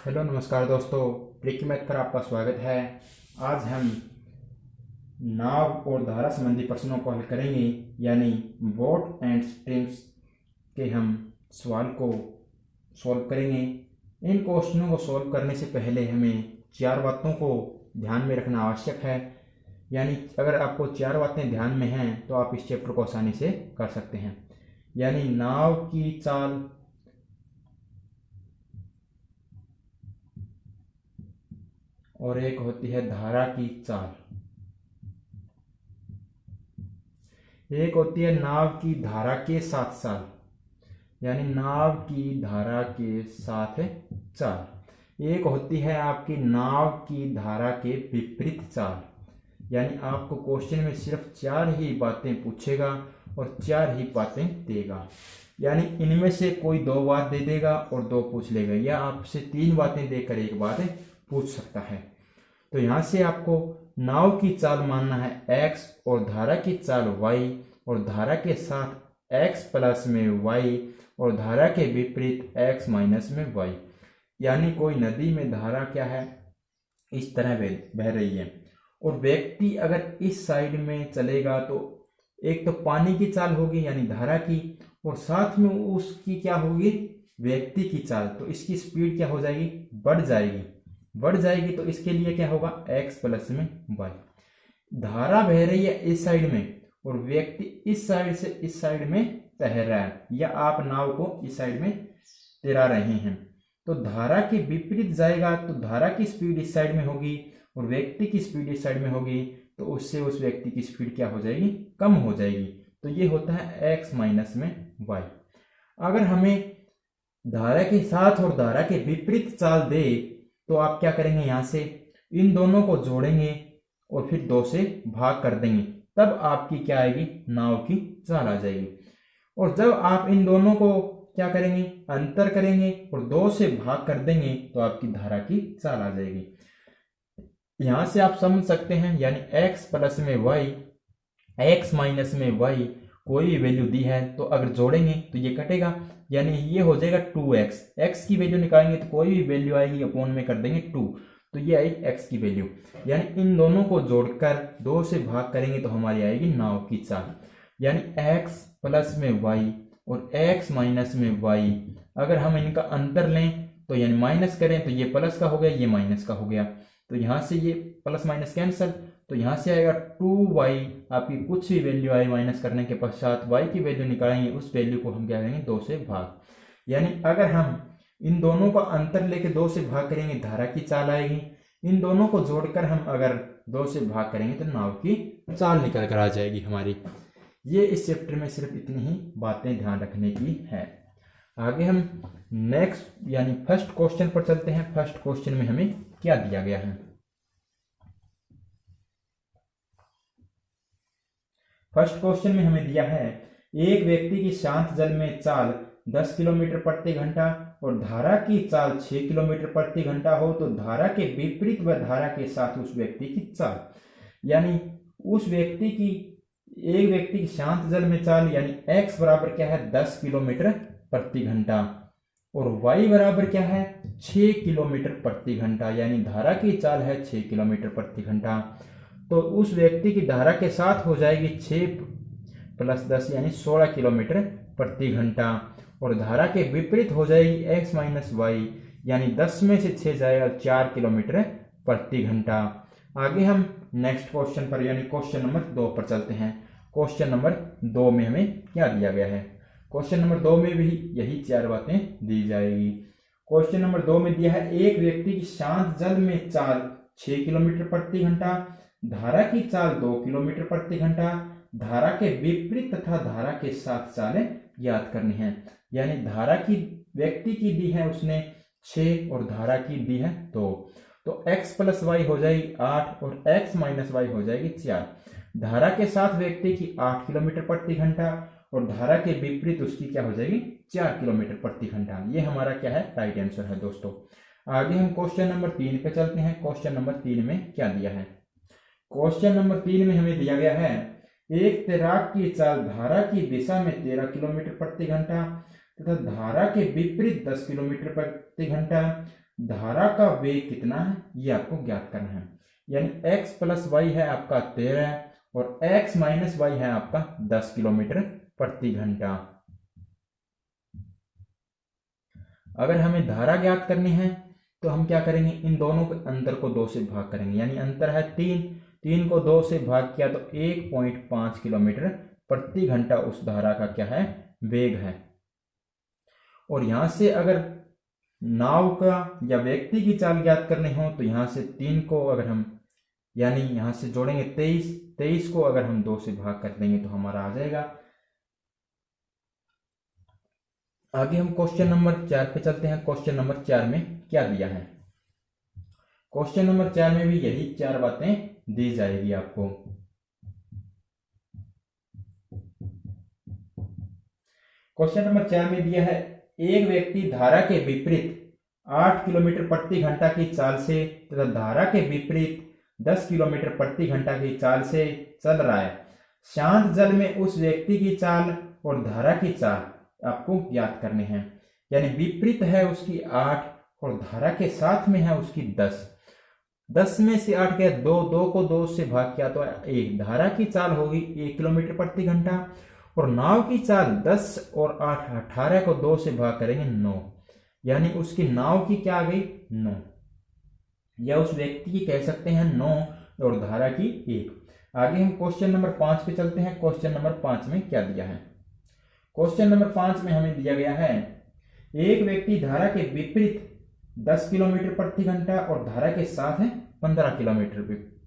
Hello नमस्कार दोस्तों, tricky math पर आपका स्वागत है। आज हम नाव और धारा संबंधी प्रश्नों को हल करेंगे, यानी बोट एंड स्ट्रीम्स के हम सवाल को सॉल्व करेंगे। इन क्वेश्चनों को सॉल्व करने से पहले हमें चार बातों को ध्यान में रखना आवश्यक है। यानी अगर आपको चार बातें ध्यान में हैं तो आप इस चैप्टर को आसानी से कर सकते हैं। यानी नाव की चाल, और एक होती है धारा की चाल। एक होती है नाव की धारा के साथ चाल, यानी नाव की धारा के साथ चाल। एक होती है आपकी नाव की धारा के विपरीत चाल, यानी आपको क्वेश्चन में सिर्फ चार ही बातें पूछेगा और चार ही बातें देगा। यानी इनमें से कोई दो बात दे देगा और दो पूछ लेगा, या आपसे तीन बातें देकर एक बात पूछ सकता है। तो यहां से आपको नाव की चाल मानना है x और धारा की चाल y, और धारा के साथ x प्लस में y और धारा के विपरीत x माइनस में y। यानी कोई नदी में धारा क्या है, इस तरह बह रही है, और व्यक्ति अगर इस साइड में चलेगा तो एक तो पानी की चाल होगी यानी धारा की, और साथ में उसकी क्या होगी, व्यक्ति की चाल। तो इसकी स्पीड क्या हो जाएगी, बढ़ जाएगी। तो इसके लिए क्या होगा, x प्लस में y। धारा बह रही है इस साइड में और व्यक्ति इस साइड से इस साइड में तैर रहा है, या आप नाव को इस साइड में तैरा रहे हैं। तो धारा के विपरीत जाएगा तो धारा की स्पीड इस साइड में होगी और व्यक्ति की स्पीड इस साइड में होगी, तो उससे उस व्यक्ति की स्पीड क्या हो जाएगी, कम हो जाएगी। तो ये होता है x माइनस में y। अगर हमें धारा के साथ और धारा के विपरीत चाल दे तो आप क्या करेंगे, यहां से इन दोनों को जोड़ेंगे और फिर दो से भाग कर देंगे, तब आपकी क्या आएगी, नाव की चाल आ जाएगी। और जब आप इन दोनों को क्या करेंगे, अंतर करेंगे और दो से भाग कर देंगे तो आपकी धारा की चाल आ जाएगी। यहां से आप समझ सकते हैं, यानी x प्लस में y, x माइनस में y कोई भी वैल्यू दी है तो अगर जोड़ेंगे तो ये कटेगा, यानी ये हो जाएगा 2x। x की वैल्यू निकालेंगे तो कोई भी वैल्यू आएगी, अपॉन में कर देंगे 2, तो ये आएगी x की वैल्यू। यानी इन दोनों को जोड़कर दो से भाग करेंगे तो हमारी आएगी नाव की चाल। यानी x प्लस में y और x माइनस में y, अगर हम इनका अंतर लें तो यानी माइनस करें तो ये प्लस का हो गया, ये माइनस का हो गया, तो यहां से ये प्लस माइनस कैंसिल, तो यहां से आएगा 2y। आपकी कुछ भी वैल्यू आई माइनस करने के पश्चात y की वैल्यू निकालेंगे, उस वैल्यू को हम क्या करेंगे, दो से भाग। यानी अगर हम इन दोनों का अंतर लेके दो से भाग करेंगे धारा की चाल आएगी, इन दोनों को जोड़कर हम अगर दो से भाग करेंगे तो नाव की चाल निकल कर आ जाएगी हमारी। ये इस चैप्टर में सिर्फ इतनी ही बातें ध्यान रखने की है। आगे हम नेक्स्ट यानी फर्स्ट क्वेश्चन पर चलते हैं। फर्स्ट क्वेश्चन में हमें क्या दिया गया है। फर्स्ट क्वेश्चन में हमें दिया है, एक व्यक्ति की शांत जल में चाल 10 किलोमीटर प्रति घंटा और धारा की चाल 6 किलोमीटर प्रति घंटा हो तो धारा के विपरीत व धारा के साथ उस व्यक्ति की चाल। यानी उस व्यक्ति की, एक व्यक्ति की शांत जल में चाल, यानी x बराबर क्या है, 10 किलोमीटर प्रति घंटा, और y बराबर क्या है, 6 किलोमीटर प्रति घंटा, यानी धारा की चाल है 6 किलोमीटर प्रति घंटा। तो उस व्यक्ति की धारा के साथ हो जाएगी 6 प्लस 10 यानी 16 किलोमीटर प्रति घंटा, और धारा के विपरीत हो जाएगी x माइनस y, यानी 10 में से 6 जाएगा 4 किलोमीटर प्रति घंटा। आगे हम नेक्स्ट क्वेश्चन पर यानी क्वेश्चन नंबर 2 पर चलते हैं। क्वेश्चन नंबर 2 में हमें क्या दिया गया है। क्वेश्चन नंबर 2 में भी यही चार बातें दी जाएगी। क्वेश्चन नंबर 2 में दिया है, एक व्यक्ति की शांत जल में चाल 6 किलोमीटर प्रति घंटा, धारा की चाल 2 किलोमीटर प्रति घंटा, धारा के विपरीत तथा धारा के साथ चालें ज्ञात करनी है। यानी धारा की व्यक्ति की दी है उसने 6 और धारा की दी है 2, तो x प्लस y हो जाएगी 8 और x माइनस y हो जाएगी 4। धारा के साथ व्यक्ति की 8 किलोमीटर प्रति घंटा और धारा के विपरीत उसकी क्या हो जाएगी, 4 किलोमीटर प्रति घंटा। ये हमारा क्या है, राइट आंसर है दोस्तों। आगे हम क्वेश्चन नंबर 3 पे चलते हैं। क्वेश्चन नंबर 3 में क्या दिया है। क्वेश्चन नंबर 3 में हमें दिया गया है, एक तैराक की चाल धारा की दिशा में 13 किलोमीटर प्रति घंटा तथा धारा के विपरीत 10 किलोमीटर प्रति घंटा, धारा का वेग कितना है ये आपको ज्ञात करना है। यानी x प्लस वाई है आपका 13 और x माइनस वाई है आपका 10 किलोमीटर प्रति घंटा। अगर हमें धारा ज्ञात करनी है तो हम क्या करेंगे, इन दोनों के अंतर को 2 से भाग करेंगे। यानी अंतर है 3 को 2 से भाग किया तो 1.5 किलोमीटर प्रति घंटा उस धारा का क्या है, वेग है। और यहां से अगर नाव का या व्यक्ति की चाल ज्ञात करनी हो तो यहां से 3 को अगर हम यानी यहां से जोड़ेंगे 23 को अगर हम 2 से भाग कर देंगे तो हमारा आ जाएगा। आगे हम क्वेश्चन नंबर 4 पे चलते हैं। क्वेश्चन नंबर 4 में क्या दिया है? क्वेश्चन नंबर 4 में भी यही 4 बातें दी जाएगी आपको। क्वेश्चन नंबर 4 में दिया है एक व्यक्ति धारा के विपरीत 8 किलोमीटर प्रति घंटा की चाल से तथा धारा के विपरीत 10 किलोमीटर प्रति घंटा की चाल से चल रहा है। शांत जल में उस व्यक्ति की चाल और धारा की चाल आपको ज्ञात करने हैं। यानी विपरीत है उसकी 8 और धारा के साथ में है उसकी 10 में से 8 गया 2 को 2 से भाग किया तो 1। धारा की चाल होगी 1 किलोमीटर प्रति घंटा और नाव की चाल 10 और 8 18 को 2 से भाग करेंगे 9। यानी उसकी नाव की क्या आ गई 9 या उस व्यक्ति की कह सकते हैं 9 और धारा की 1। आगे हम क्वेश्चन नंबर 5 पे चलते हैं। क्वेश्चन नंबर 5 में क्या दिया है? क्वेश्चन नंबर 5 में हमें दिया गया है एक व्यक्ति धारा के विपरीत 10 किलोमीटर प्रति घंटा और धारा के साथ है 15 किलोमीटर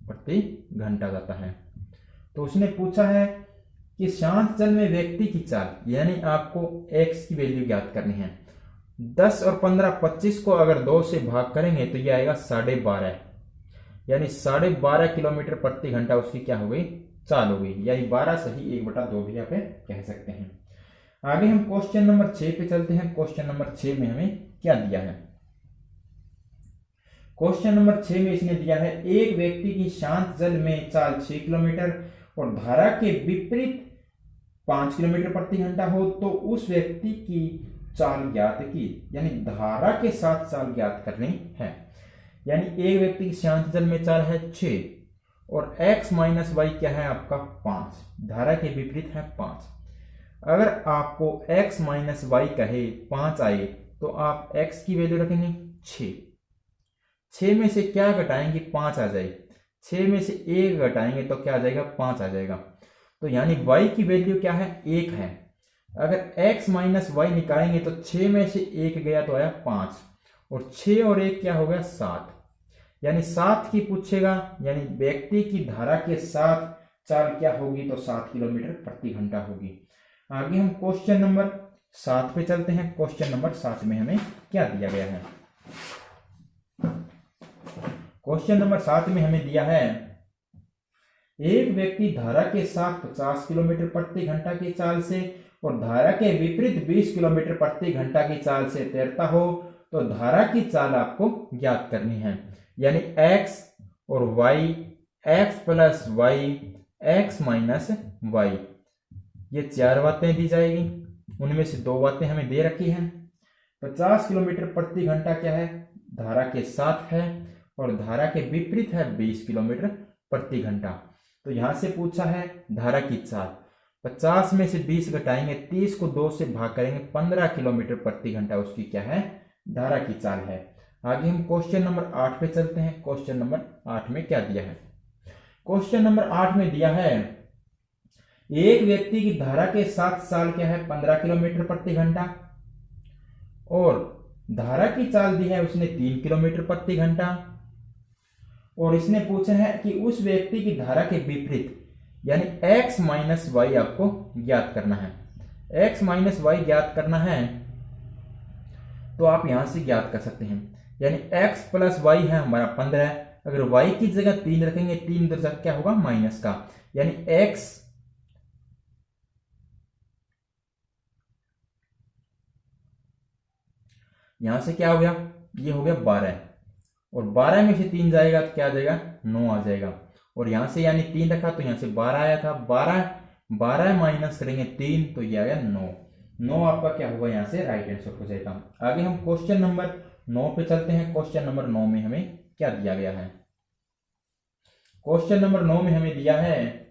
प्रति घंटा जाता है। तो उसने पूछा है कि शांत जल में व्यक्ति की चाल, यानी आपको x की वैल्यू ज्ञात करनी है। 10 और 15 25 को अगर 2 से भाग करेंगे तो ये आएगा 12.5, यानी 12.5 किलोमीटर प्रति घंटा उसकी क्या हो गई, चाल हो गई। यानी 12 सही 1/2 भी आप कह सकते हैं। आगे हम क्वेश्चन नंबर 6 पे चलते हैं। क्वेश्चन नंबर 6 में हमें क्या दिया है? क्वेश्चन नंबर 6 में इसने दिया है एक व्यक्ति की शांत जल में चाल 6 किलोमीटर और धारा के विपरीत 5 किलोमीटर प्रति घंटा हो तो उस व्यक्ति की चाल ज्ञात की। यानी धारा के साथ चाल ज्ञात करनी है। यानी एक व्यक्ति की शांत जल में चाल है 6 और x माइनस वाई क्या है आपका 5, धारा के विपरीत है 5। अगर आपको x माइनस वाई कहे 5 आए तो आप x की वैल्यू रखेंगे 6 में से क्या घटाएंगे 5 आ जाए, 6 में से 1 घटाएंगे तो क्या आ जाएगा 5 आ जाएगा। तो यानी y की वैल्यू क्या है 1 है। अगर x माइनस वाई निकालेंगे तो 6 में से 1 गया तो आया 5 और 6 और 1 क्या हो गया 7। यानी 7 की पूछेगा, यानी व्यक्ति की धारा के साथ चाल क्या होगी तो 7 किलोमीटर प्रति घंटा होगी। आगे हम क्वेश्चन नंबर 7 पे चलते हैं। क्वेश्चन नंबर 7 में हमें क्या दिया गया है? क्वेश्चन नंबर 7 में हमें दिया है एक व्यक्ति धारा के साथ 50 किलोमीटर प्रति घंटा की चाल से और धारा के विपरीत 20 किलोमीटर प्रति घंटा की चाल से तैरता हो तो धारा की चाल आपको ज्ञात करनी है। यानी x और y, x plus y, x minus y, ये 4 बातें दी जाएगी। उनमें से 2 बातें हमें दे रखी हैं। 50 किलोमीटर प्रति घंटा क्या है, धारा के साथ है और धारा के विपरीत है 20 किलोमीटर प्रति घंटा। तो यहां से पूछा है धारा की चाल। 50 में से 20 घटाएंगे, 30 को 2 से भाग करेंगे, 15 किलोमीटर प्रति घंटा उसकी क्या है, धारा की चाल है। आगे हम क्वेश्चन नंबर 8 पे चलते हैं। क्वेश्चन नंबर 8 में क्या दिया है? क्वेश्चन नंबर 8 में दिया है एक व्यक्ति की धारा के साथ चाल क्या है 15 किलोमीटर प्रति घंटा और धारा की चाल दी है उसने 3 किलोमीटर प्रति घंटा और इसने पूछा है कि उस व्यक्ति की धारा के विपरीत यानी x माइनस वाई आपको ज्ञात करना है। x माइनस वाई ज्ञात करना है तो आप यहां से ज्ञात कर सकते हैं। यानी x प्लस वाई है हमारा 15, अगर y की जगह 3 रखेंगे, 3 इधर क्या होगा माइनस का, यानी x यहां से क्या हो गया, ये हो गया 12 और 12 में से 3 जाएगा तो क्या आ जाएगा 9 आ जाएगा। और यहां से यानी 3 रखा तो यहां से 12 आया था, 12 माइनस करेंगे 3 तो ये आया 9 आपका क्या होगा यहाँ से राइट आंसर हो जाएगा। आगे हम क्वेश्चन नंबर 9 पे चलते हैं। क्वेश्चन नंबर 9 में हमें क्या दिया गया है? क्वेश्चन नंबर 9 में हमें दिया है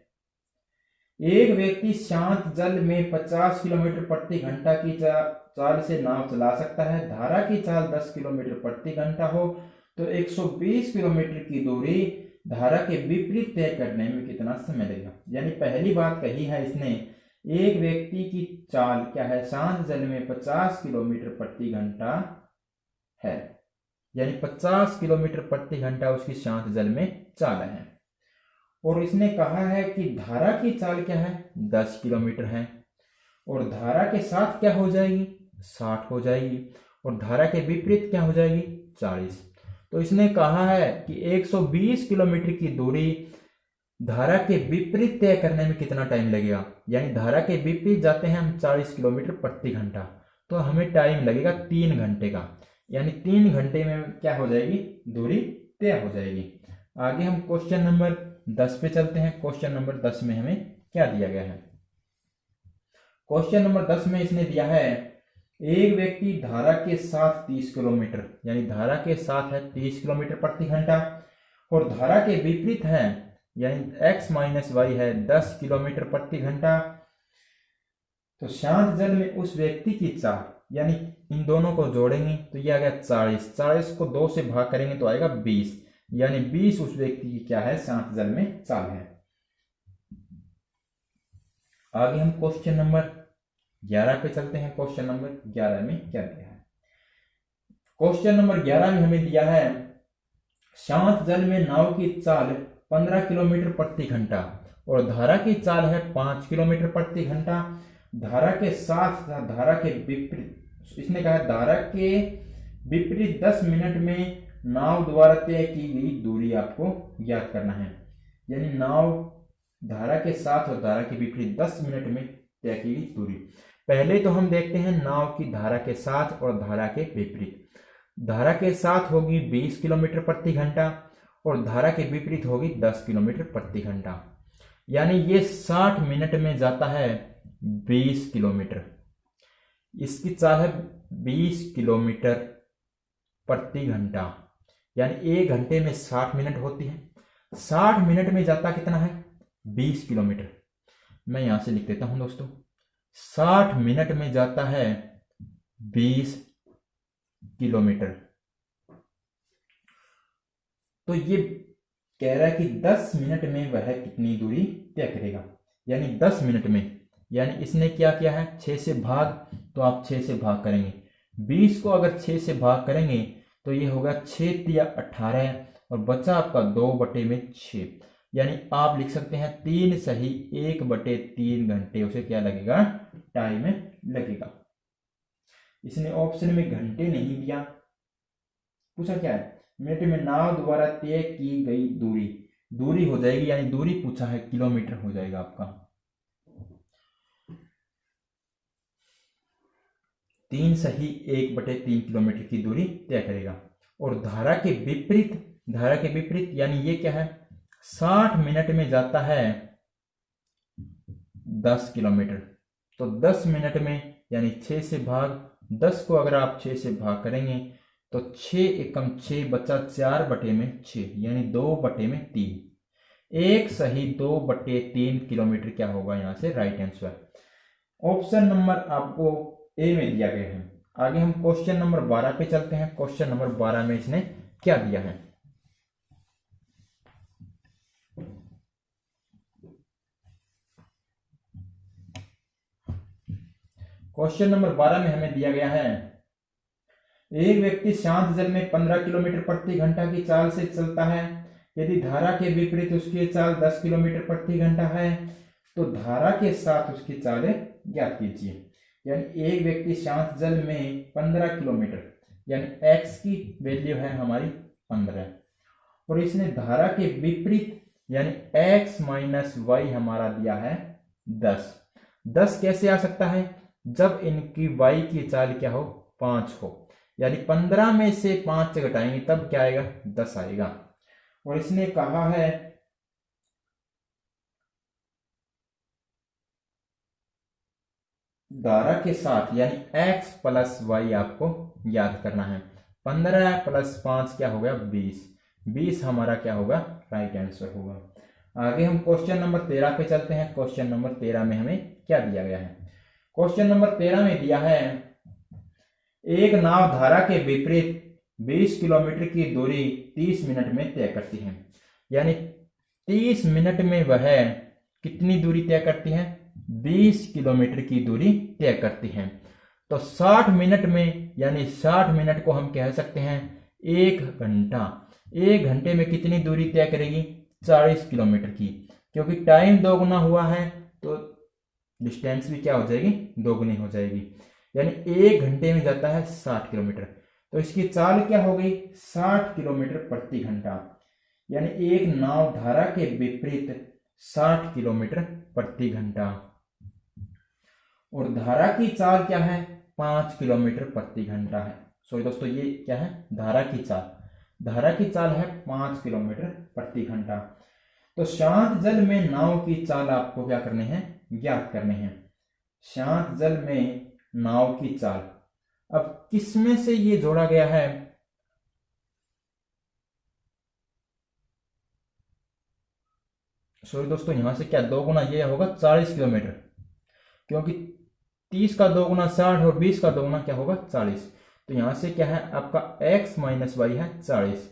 एक व्यक्ति शांत जल में 50 किलोमीटर प्रति घंटा की चाल से नाव चला सकता है। धारा की चाल 10 किलोमीटर प्रति घंटा हो तो 120 किलोमीटर की दूरी धारा के विपरीत तय करने में कितना समय लगेगा। यानी पहली बात कही है इसने, एक व्यक्ति की चाल क्या है, शांत जल में 50 किलोमीटर प्रति घंटा है, यानी 50 किलोमीटर प्रति घंटा उसकी शांत जल में चाल है। और इसने कहा है कि धारा की चाल क्या है, 10 किलोमीटर है, और धारा के साथ क्या हो जाएगी, 60 हो जाएगी, और धारा के विपरीत क्या हो जाएगी, 40। तो इसने कहा है कि 120 किलोमीटर की दूरी धारा के विपरीत तय करने में कितना टाइम लगेगा। यानी धारा के विपरीत जाते हैं हम 40 किलोमीटर प्रति घंटा, तो हमें टाइम लगेगा 3 घंटे का। यानी 3 घंटे में क्या हो जाएगी, दूरी तय हो जाएगी। आगे हम क्वेश्चन नंबर 10 पे चलते हैं। क्वेश्चन नंबर 10 में हमें क्या दिया गया है? क्वेश्चन नंबर 10 में इसने दिया है एक व्यक्ति धारा के साथ 30 किलोमीटर, यानी धारा के साथ है 30 किलोमीटर प्रति घंटा, और धारा के विपरीत है यानी x माइनस वाई है 10 किलोमीटर प्रति घंटा। तो शांत जल में उस व्यक्ति की चाल, यानी इन दोनों को जोड़ेंगे तो ये आ गया 40, 40 को 2 से भाग करेंगे तो आएगा 20, यानी 20 उस व्यक्ति की क्या है, शांत जल में चाल है। आगे हम क्वेश्चन नंबर 11 पे चलते हैं। क्वेश्चन नंबर 11 में क्या दिया है? क्वेश्चन नंबर 11 में हमें दिया है शांत जल में नाव की चाल 15 किलोमीटर प्रति घंटा और धारा की चाल है 5 किलोमीटर प्रति घंटा। धारा के साथ धारा के विपरीत, इसने कहा धारा के विपरीत 10 मिनट में नाव द्वारा तय की गई दूरी आपको ज्ञात करना है। यानी नाव धारा के साथ और धारा के विपरीत 10 मिनट में तय की गई दूरी। पहले तो हम देखते हैं नाव की धारा के साथ और धारा के विपरीत। धारा के साथ होगी 20 किलोमीटर प्रति घंटा और धारा के विपरीत होगी 10 किलोमीटर प्रति घंटा, यानी ये 60 मिनट में जाता है 20 किलोमीटर। इसकी चाल है 20 किलोमीटर प्रति घंटा, यानी 1 घंटे में 60 मिनट होती है। 60 मिनट में जाता कितना है, 20 किलोमीटर। मैं यहां से लिख देता हूं दोस्तों, 60 मिनट में जाता है 20 किलोमीटर। तो ये कह रहा है कि 10 मिनट में वह कितनी दूरी तय करेगा, यानी 10 मिनट में। यानी इसने क्या किया है, 6 से भाग, तो आप 6 से भाग करेंगे। 20 को अगर 6 से भाग करेंगे तो ये होगा 6 तिया 18 और बचा आपका 2/6, यानी आप लिख सकते हैं 3 सही 1/3 घंटे उसे क्या लगेगा, टाइम लगेगा। इसने ऑप्शन में घंटे नहीं दिया, पूछा क्या है, मिनट में नाव द्वारा तय की गई दूरी हो जाएगी, यानी दूरी पूछा है किलोमीटर हो जाएगा आपका। 3 सही 1/3 किलोमीटर की दूरी तय करेगा। और धारा के विपरीत यानी ये क्या है, 60 मिनट में जाता है 10 किलोमीटर। तो 10 मिनट में यानी 6 से भाग, 10 को अगर आप 6 से भाग करेंगे तो 6 एकम 6 बचा 4/6, यानी 2/3। 1 सही 2/3 किलोमीटर क्या होगा यहां से राइट आंसर। ऑप्शन नंबर आपको ए में दिया गया है। आगे हम क्वेश्चन नंबर 12 पे चलते हैं। क्वेश्चन नंबर 12 में इसने क्या दिया है? क्वेश्चन नंबर 12 में हमें दिया गया है एक व्यक्ति शांत जल में 15 किलोमीटर प्रति घंटा की चाल से चलता है। यदि धारा के विपरीत उसकी चाल 10 किलोमीटर प्रति घंटा है तो धारा के साथ उसकी चालें ज्ञात कीजिए। यानी एक व्यक्ति शांत जल में 15 किलोमीटर, यानी x की वैल्यू है हमारी 15, और इसने धारा के विपरीत यानी x माइनस वाई हमारा दिया है 10। 10 कैसे आ सकता है, जब इनकी y की चाल क्या हो, 5 हो, यानी 15 में से 5 से घटाएंगे तब क्या आएगा, 10 आएगा। और इसने कहा है धारा के साथ यानी x प्लस वाई आपको याद करना है। 15 प्लस 5 क्या हो गया 20। 20 हमारा क्या होगा राइट आंसर होगा। आगे हम क्वेश्चन नंबर 13 पे चलते हैं। क्वेश्चन नंबर 13 में हमें क्या दिया गया है। क्वेश्चन नंबर 13 में दिया है एक नाव धारा के विपरीत 20 किलोमीटर की दूरी 30 मिनट में तय करती है। यानी 30 मिनट में वह कितनी दूरी तय करती है 20 किलोमीटर की दूरी तय करती है। तो 60 मिनट में यानी 60 मिनट को हम कह सकते हैं 1 घंटा। 1 घंटे में कितनी दूरी तय करेगी 40 किलोमीटर की। क्योंकि टाइम दोगुना हुआ है तो डिस्टेंस भी क्या हो जाएगी दोगुनी हो जाएगी। यानी 1 घंटे में जाता है 60 किलोमीटर। तो इसकी चाल क्या हो गई 60 किलोमीटर प्रति घंटा। यानी एक नाव धारा के विपरीत 60 किलोमीटर प्रति घंटा। और धारा की चाल क्या है 5 किलोमीटर प्रति घंटा है। सॉरी दोस्तों ये क्या है धारा की चाल। धारा की चाल है 5 किलोमीटर प्रति घंटा। तो शांत जल में नाव की चाल आपको क्या करने हैं ज्ञात करने हैं। शांत जल में नाव की चाल अब किसमें से ये जोड़ा गया है सॉरी दोस्तों यहां से क्या 2 गुना ये होगा 40 किलोमीटर। क्योंकि 30 का 2 गुना 60 और 20 का 2 गुना क्या होगा 40। तो यहां से क्या है आपका x माइनस वाई है 40।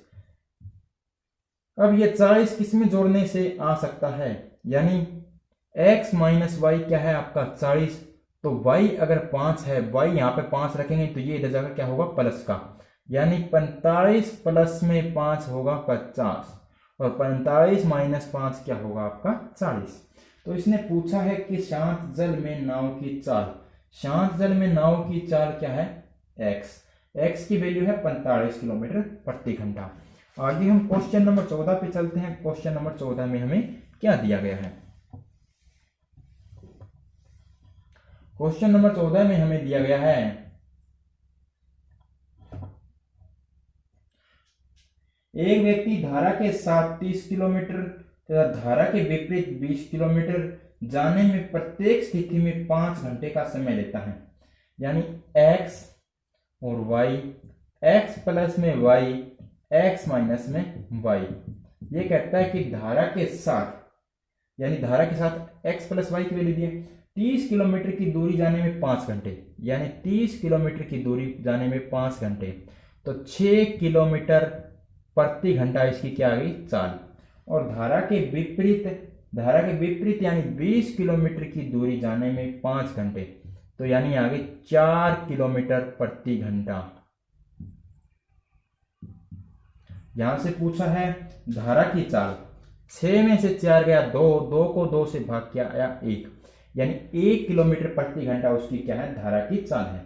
अब ये 40 किस में जोड़ने से आ सकता है यानी x माइनस वाई क्या है आपका 40। तो y अगर 5 है y यहाँ पे 5 रखेंगे तो ये इधर जाकर क्या होगा प्लस का। यानी 45 प्लस में 5 होगा 50 और 45 माइनस 5 क्या होगा आपका 40। तो इसने पूछा है कि शांत जल में नाव की चाल। शांत जल में नाव की चाल क्या है x की वैल्यू है 45 किलोमीटर प्रति घंटा। आगे हम क्वेश्चन नंबर 14 पे चलते हैं। क्वेश्चन नंबर 14 में हमें क्या दिया गया है। क्वेश्चन नंबर 14 में हमें दिया गया है एक व्यक्ति धारा के साथ 30 किलोमीटर तथा धारा के विपरीत 20 किलोमीटर जाने में प्रत्येक स्थिति में 5 घंटे का समय लेता है। यानी x और y x प्लस में y x माइनस में y। ये कहता है कि धारा के साथ यानी धारा के साथ x प्लस y की वैल्यू दी है 30 किलोमीटर की दूरी जाने में 5 घंटे। यानी 30 किलोमीटर की दूरी जाने में 5 घंटे। तो 6 किलोमीटर प्रति घंटा इसकी क्या आ गई चाल। और धारा के विपरीत यानी 20 किलोमीटर की दूरी जाने में 5 घंटे। तो यानी आ गई 4 किलोमीटर प्रति घंटा। यहां से पूछा है धारा की चाल। 6 में से 4 गया 2 को 2 से भाग किया आया 1 यानी 1 किलोमीटर प्रति घंटा उसकी क्या है धारा की चाल है।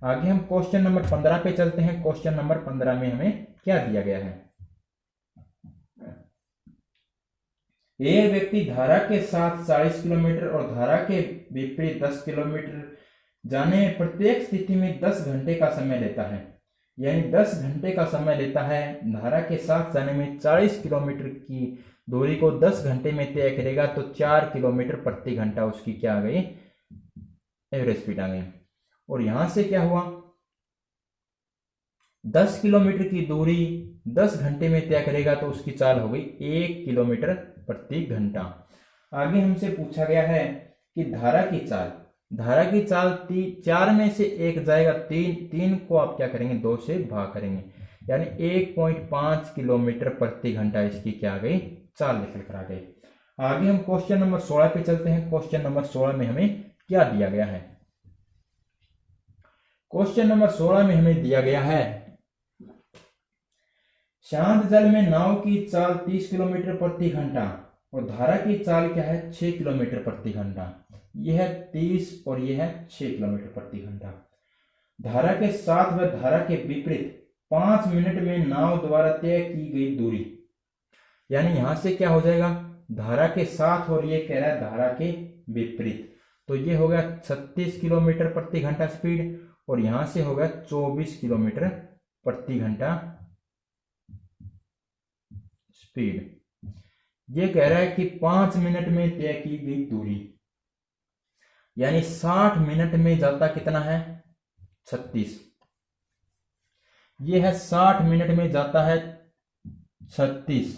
आगे हम क्वेश्चन नंबर 15 पे चलते हैं। क्वेश्चन नंबर 15 में हमें क्या दिया गया है। एक व्यक्ति धारा के साथ 40 किलोमीटर और धारा के विपरीत 10 किलोमीटर जाने में प्रत्येक स्थिति में 10 घंटे का समय लेता है। यानी 10 घंटे का समय लेता है। धारा के साथ जाने में 40 किलोमीटर की दूरी को 10 घंटे में तय करेगा तो 4 किलोमीटर प्रति घंटा उसकी क्या आ गई एवरेज स्पीड आ गई। और यहां से क्या हुआ 10 किलोमीटर की दूरी 10 घंटे में तय करेगा तो उसकी चाल हो गई 1 किलोमीटर प्रति घंटा। आगे हमसे पूछा गया है कि धारा की चाल। धारा की चाल 4 में से 1 जाएगा 3 को आप क्या करेंगे 2 से भाग करेंगे यानी 1.5 किलोमीटर प्रति घंटा इसकी क्या आ गई चाल निकल कर आ गई। आगे हम क्वेश्चन नंबर 16 पे चलते हैं। क्वेश्चन नंबर 16 में हमें क्या दिया गया है। क्वेश्चन नंबर 16 में हमें दिया गया है शांत जल में नाव की चाल 30 किलोमीटर प्रति घंटा और धारा की चाल क्या है 6 किलोमीटर प्रति घंटा। यह है 30 और यह है 6 किलोमीटर प्रति घंटा। धारा के साथ व धारा के विपरीत 5 मिनट में नाव द्वारा तय की गई दूरी। यानी यहां से क्या हो जाएगा धारा के साथ और ये कह रहा है धारा के विपरीत। तो ये हो गया 36 किलोमीटर प्रति घंटा स्पीड और यहां से हो गया 24 किलोमीटर प्रति घंटा स्पीड। ये कह रहा है कि 5 मिनट में तय की गई दूरी यानी 60 मिनट में जाता कितना है 36। ये है 60 मिनट में जाता है 36।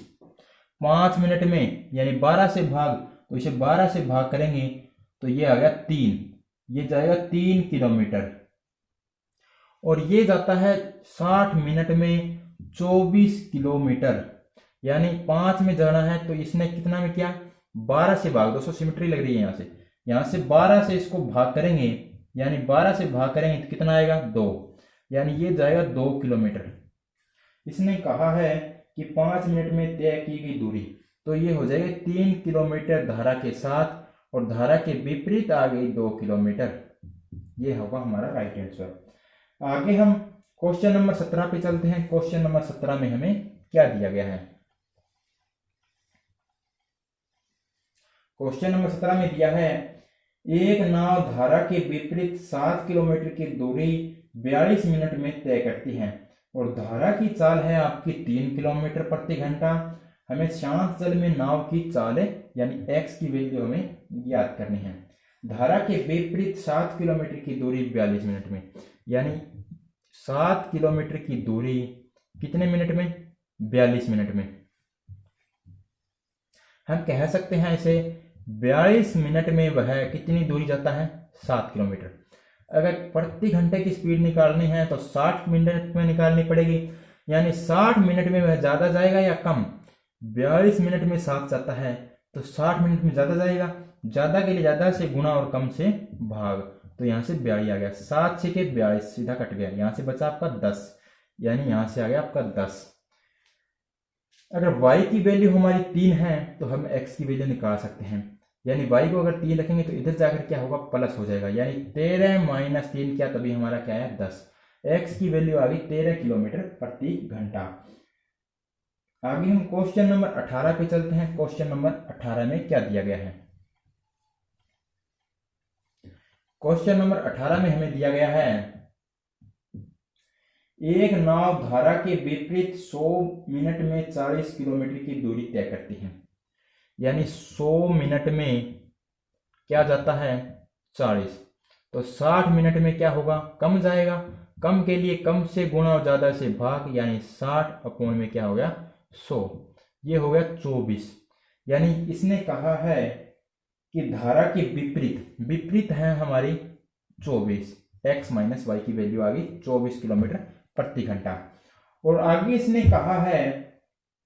5 मिनट में यानी 12 से भाग, तो इसे 12 से भाग करेंगे तो ये आ गया 3, ये जाएगा 3 किलोमीटर। और ये जाता है 60 मिनट में 24 किलोमीटर, यानी 5 में जाना है तो इसने कितना में किया, 12 से भाग, 200 सिमेट्री लग रही है यहाँ से 12 से इसको भाग करेंगे, यानी 12 से भाग करेंगे तो कितना आएगा 2, यानी ये जाएगा 2 किलोमीटर। इसने कहा है कि 5 मिनट में तय की गई दूरी, तो ये हो जाएगी 3 किलोमीटर धारा के साथ, और धारा के विपरीत आ गई 2 किलोमीटर। ये होगा हमारा राइट आंसर। आगे हम क्वेश्चन नंबर 17 पे चलते हैं। क्वेश्चन नंबर 17 में हमें क्या दिया गया है। क्वेश्चन नंबर 17 में दिया है, एक नाव धारा के विपरीत 7 किलोमीटर की दूरी 42 मिनट में तय करती है और धारा की चाल है आपकी 3 किलोमीटर प्रति घंटा। हमें शांत जल में नाव की चाल यानी x की वैल्यू हमें याद करनी है। धारा के विपरीत 7 किलोमीटर की दूरी 42 मिनट में, यानी 7 किलोमीटर की दूरी कितने मिनट में, 42 मिनट में। हम कह सकते हैं इसे 42 मिनट में वह कितनी दूरी जाता है, 7 किलोमीटर। अगर प्रति घंटे की स्पीड निकालनी है तो 60 मिनट में निकालनी पड़ेगी, यानी 60 मिनट में वह ज्यादा जाएगा या कम। 42 मिनट में 7 जाता है तो 60 मिनट में ज्यादा जाएगा, ज्यादा के लिए ज्यादा से गुणा और कम से भाग, तो यहां से 42 आ गया, 7 6 के 42 सीधा कट गया, यहां से बचा आपका 10, यानी यहां से आ गया आपका 10। अगर y की वैल्यू हमारी 3 है तो हम x की वैल्यू निकाल सकते हैं, यानी y को अगर 3 रखेंगे तो इधर जाकर क्या होगा, प्लस हो जाएगा, यानी 13 माइनस 3 क्या, तभी हमारा क्या है 10। x की वैल्यू आ गई 13 किलोमीटर प्रति घंटा। आगे हम क्वेश्चन नंबर 18 पे चलते हैं। क्वेश्चन नंबर 18 में क्या दिया गया है। क्वेश्चन नंबर 18 में हमें दिया गया है, एक नाव धारा के विपरीत 100 मिनट में 40 किलोमीटर की दूरी तय करती है, यानी 100 मिनट में क्या जाता है 40, तो 60 मिनट में क्या होगा, कम जाएगा, कम के लिए कम से गुणा और ज्यादा से भाग, यानी 60 अपोन में क्या हो गया 100, ये हो गया 24। यानी इसने कहा है कि धारा के विपरीत, विपरीत है हमारी 24, x माइनस वाई की वैल्यू आ गई 24 किलोमीटर प्रति घंटा। और आगे इसने कहा है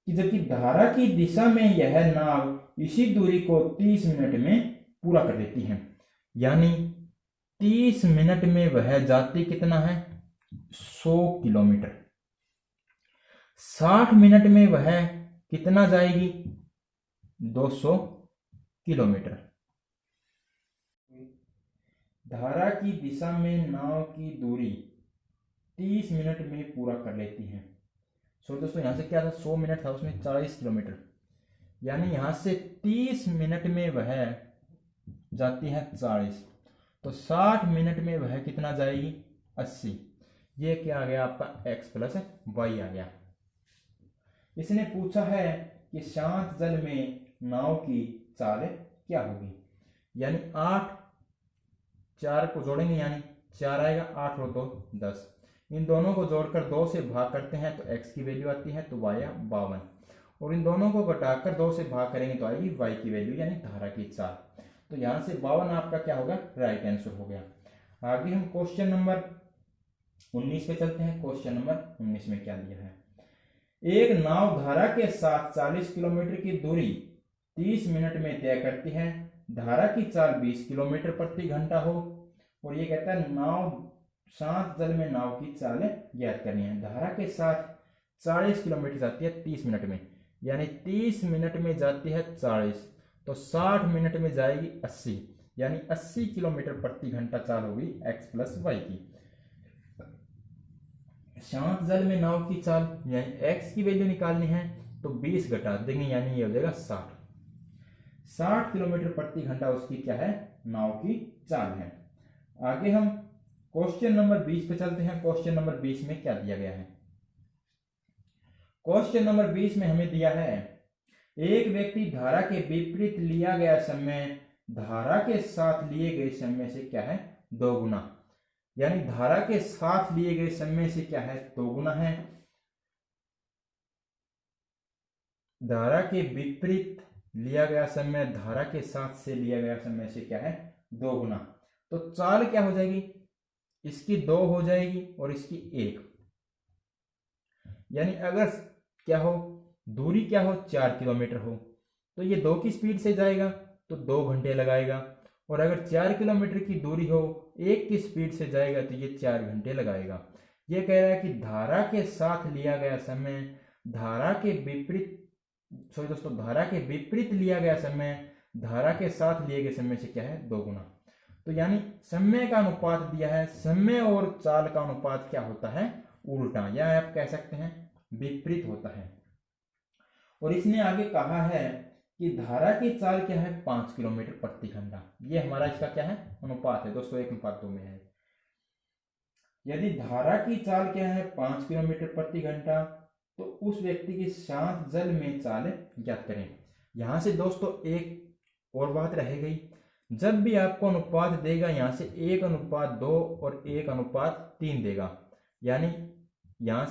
कि जबकि धारा की दिशा में यह नाव इसी दूरी को 30 मिनट में पूरा कर लेती है, यानी 30 मिनट में वह जाती कितना है 100 किलोमीटर। 60 मिनट में वह कितना जाएगी 200 किलोमीटर। धारा की दिशा में नाव की दूरी 30 मिनट में पूरा कर लेती है। सो दोस्तों यहां से क्या था, 100 मिनट था, उसमें 40 किलोमीटर, यानी यहां से 30 मिनट में वह जाती है 40, तो 60 मिनट में वह कितना जाएगी 80। ये क्या आ गया आपका x प्लस वाई आ गया। इसने पूछा है कि शांत जल में नाव की चाल क्या होगी, यानी 8 4 को जोड़ेंगे यानी 4 आएगा, 8 हो तो 10, इन दोनों को जोड़कर 2 से भाग करते हैं तो x की वैल्यू आती है, तो y 52, और इन दोनों को घटाकर 2 से भाग करेंगे तो आएगी y की वैल्यू यानी धारा की चाल। तो यहां से 52 आपका क्या होगा, राइट आंसर हो गया। आगे हम क्वेश्चन नंबर 19 पे चलते हैं। क्वेश्चन नंबर 19 में क्या दिया है, एक नाव धारा के साथ 40 किलोमीटर की दूरी 30 मिनट में तय करती है, धारा की चाल 20 किलोमीटर प्रति घंटा हो, और ये कहता है नाव शांत जल में नाव की चाल ज्ञात करनी है। धारा के साथ 40 किलोमीटर जाती है 30 मिनट में, यानी 30 मिनट में जाती है 40, तो 60 मिनट में जाएगी 80, यानी 80 किलोमीटर प्रति घंटा चाल होगी x प्लस वाई की। शांत जल में नाव की चाल यानी x की वैल्यू निकालनी है तो 20 घटा देंगे, यानी ये हो जाएगा 60 किलोमीटर प्रति घंटा उसकी क्या है, नाव की चाल है। आगे हम क्वेश्चन नंबर 20 पे चलते हैं। क्वेश्चन नंबर 20 में क्या दिया गया है। क्वेश्चन नंबर 20 में हमें दिया है, एक व्यक्ति धारा के विपरीत लिया गया समय धारा के साथ लिए गए समय से क्या है 2 गुना, यानी धारा के साथ लिए गए समय से क्या है, दोगुना है। धारा के विपरीत लिया गया समय धारा के साथ से लिया गया समय से क्या है, दोगुना। तो चाल क्या हो जाएगी, इसकी 2 हो जाएगी और इसकी 1। यानी अगर क्या हो, दूरी क्या हो, 4 किलोमीटर हो, तो ये 2 की स्पीड से जाएगा तो 2 घंटे लगाएगा। और अगर 4 किलोमीटर की दूरी हो, 1 की स्पीड से जाएगा तो ये 4 घंटे लगाएगा। ये कह रहा है कि धारा के साथ लिया गया समय धारा के विपरीत, सॉरी दोस्तों, धारा के विपरीत लिया गया समय धारा के साथ लिए गए समय से क्या है, दोगुना। तो यानी समय का अनुपात दिया है, समय और चाल का अनुपात क्या होता है, उल्टा, या आप कह सकते हैं विपरीत होता है। और इसने आगे कहा है कि धारा की चाल क्या है, 5 किलोमीटर प्रति घंटा। ये हमारा इसका क्या है, अनुपात है दोस्तों, 1:2 में है। यदि धारा की चाल क्या है, 5 किलोमीटर प्रति घंटा, तो उस व्यक्ति की शांत जल में चाल ज्ञात करें। यहां से दोस्तों एक और बात रह गई, जब भी आपको अनुपात देगा यहां से 1:2 और 1:3 देगा, यानी यहां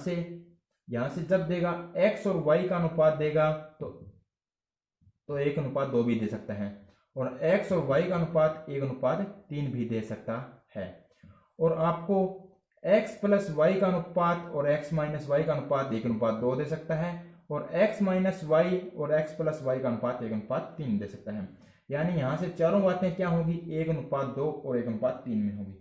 से जब देगा x और y का अनुपात देगा तो 1:2 भी दे सकता है, और x और y का अनुपात 1:3 भी दे सकता है। और आपको x प्लस y का अनुपात और x माइनस y का अनुपात 1:2 दे सकता है, और x माइनस y और x प्लस y का अनुपात 1:3 दे सकता है। यानी यहां से चारों बातें क्या होगी, 1:2 और 1:3 में होगी।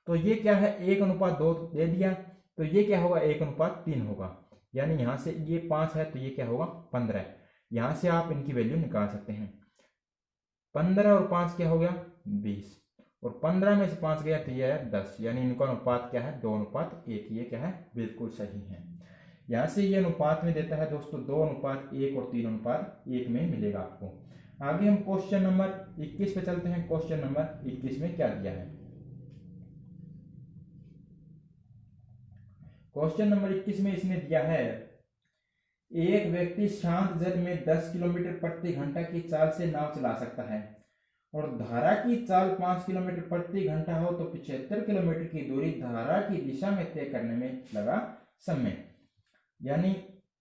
तो ये क्या है, 1:2 दे दिया, तो ये क्या होगा, 1:3 होगा। यानी यहां से ये 5 है तो ये क्या होगा, 15। यहां से आप इनकी वैल्यू निकाल सकते हैं। 15 और 5 क्या हो गया, 20, और 15 में से 5 गया तो ये है 10। यानी इनका अनुपात क्या है, 2:1। ये क्या है, बिल्कुल सही है। यहां से ये अनुपात में देता है दोस्तों 2:1 और 3:1 में मिलेगा आपको। आगे हम क्वेश्चन नंबर 21 पे चलते हैं। क्वेश्चन नंबर 21 में क्या दिया है, क्वेश्चन नंबर 21 में इसने दिया है, एक व्यक्ति शांत जल में 10 किलोमीटर प्रति घंटा की चाल से नाव चला सकता है, और धारा की चाल 5 किलोमीटर प्रति घंटा हो तो 75 किलोमीटर की दूरी धारा की दिशा में तय करने में लगा समय। यानी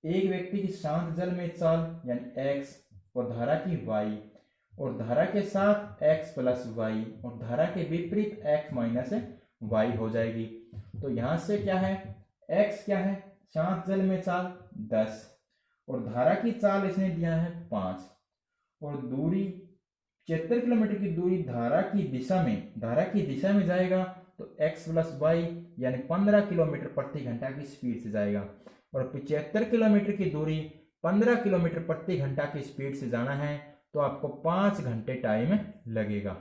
एक व्यक्ति की शांत जल में चाल यानी x और धारा की y, और धारा के साथ x प्लस y और धारा के विपरीत x माइनस y हो जाएगी। तो यहां से क्या है, x क्या है, शांत जल में चाल 10 और धारा की चाल इसने दिया है 5, और दूरी 75 किलोमीटर की दूरी धारा की दिशा में जाएगा तो x प्लस y यानी 15 किलोमीटर प्रति घंटा की स्पीड से जाएगा, और 75 किलोमीटर की दूरी 15 किलोमीटर प्रति घंटा की स्पीड से जाना है तो आपको 5 घंटे टाइम लगेगा।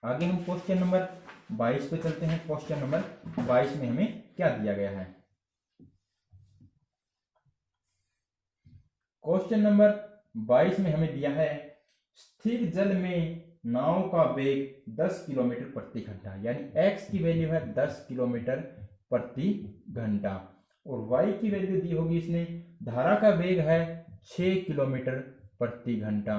आगे हम क्वेश्चन नंबर 22 पे चलते हैं। क्वेश्चन नंबर 22 में हमें क्या दिया गया है, क्वेश्चन नंबर 22 में हमें दिया है, स्थिर जल में नाव का वेग 10 किलोमीटर प्रति घंटा, यानी x की वैल्यू है 10 किलोमीटर प्रति घंटा, और y की वैल्यू दी होगी इसने, धारा का वेग है 6 किलोमीटर प्रति घंटा,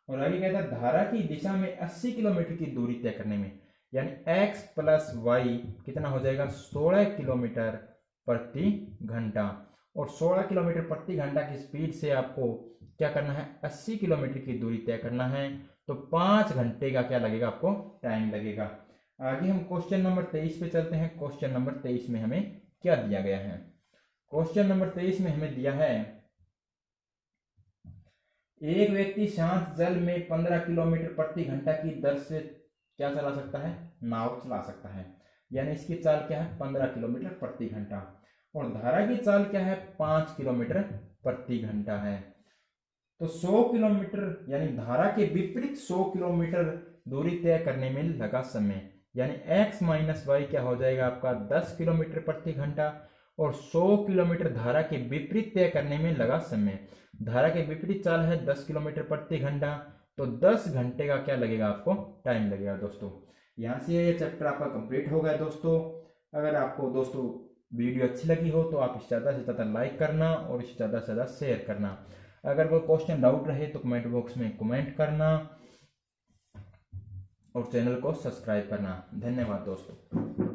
और आगे कहता है धारा की दिशा में 80 किलोमीटर की दूरी तय करने में, यानी x प्लस y कितना हो जाएगा, 16 किलोमीटर प्रति घंटा, और 16 किलोमीटर प्रति घंटा की स्पीड से आपको क्या करना है, 80 किलोमीटर की दूरी तय करना है, तो 5 घंटे का क्या लगेगा, आपको टाइम लगेगा। आगे हम क्वेश्चन नंबर 23 पे चलते हैं। क्वेश्चन नंबर 23 में हमें क्या दिया गया है, क्वेश्चन नंबर 23 में हमें दिया है, एक व्यक्ति शांत जल में 15 किलोमीटर प्रति घंटा की दर से क्या चला सकता है, नाव चला सकता है, यानी इसकी चाल क्या है, 15 किलोमीटर प्रति घंटा, और धारा की चाल क्या है, 5 किलोमीटर प्रति घंटा है। तो 100 किलोमीटर यानी धारा के विपरीत 100 किलोमीटर दूरी तय करने में लगा समय, यानी x माइनस वाई क्या हो जाएगा आपका 10 किलोमीटर प्रति घंटा, और 100 किलोमीटर धारा के विपरीत तय करने में लगा समय। धारा के विपरीत चाल है 10 किलोमीटर प्रति घंटा, तो 10 घंटे का क्या लगेगा, आपको टाइम लगेगा दोस्तों। यहाँ से ये चैप्टर आपका कंप्लीट हो गया दोस्तों। अगर आपको दोस्तों वीडियो अच्छी लगी हो तो आप इसे ज़्यादा से ज़्यादा लाइक करना और इसे ज़्यादा से ज़्यादा शेयर करना। अगर कोई क्वेश्चन डाउट रहे तो कमेंट बॉक्स में कमेंट करना। और चैनल को सब्सक्राइब करना। धन्यवाद दोस्तों।